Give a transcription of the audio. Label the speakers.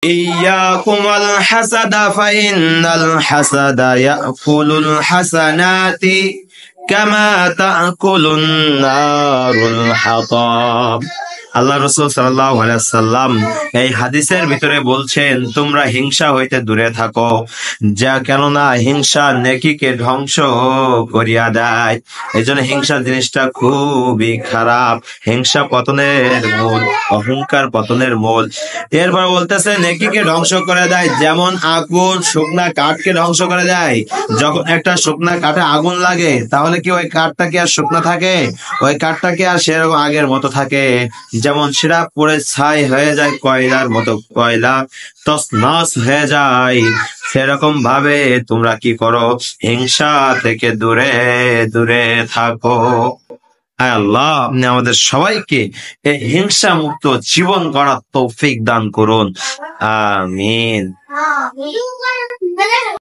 Speaker 1: ইয়াকুমুল হাসাদা ফাইন্নাল হাসাদা ইয়াকুলুল হাসানাতি কামা তাকুলুন নারুল হাতাব। আল্লাহ রাসূল সাল্লাল্লাহু আলাইহি ওয়াসাল্লাম এই হাদিসের ভিতরে বলছেন, তোমরা হিংসা হইতে দূরে থাকো, যা কেননা হিংসা নেকিকে ধ্বংস করিয়া দেয়। এই জন্য হিংসা জিনিসটা খুবই খারাপ। হিংসা পতনের মূল, অহংকার পতনের মূল। এরপর বলতেছে নেকিকে ধ্বংস করে দেয়, যেমন আগুন শুকনা কাঠকে ধ্বংস করে দেয়। যখন একটা শুকনা কাঠে আগুন লাগে, তাহলে কি ওই কাঠটা কি আর শুকনা থাকে? ওই কাঠটা কি আর সেরকম আগের মতো থাকে? যেমন সেটা পড়ে ছাই হয়ে যায় কয়লার মতো, কয়লা তছনছ হয়ে যায়। সেরকম ভাবে তোমরা কি করো? হিংসা থেকে দূরে দূরে থাকো। আল্লাহ আপনি আমাদের সবাইকে এই হিংসা মুক্ত জীবন গড়ার তৌফিক দান করুন। আমিন।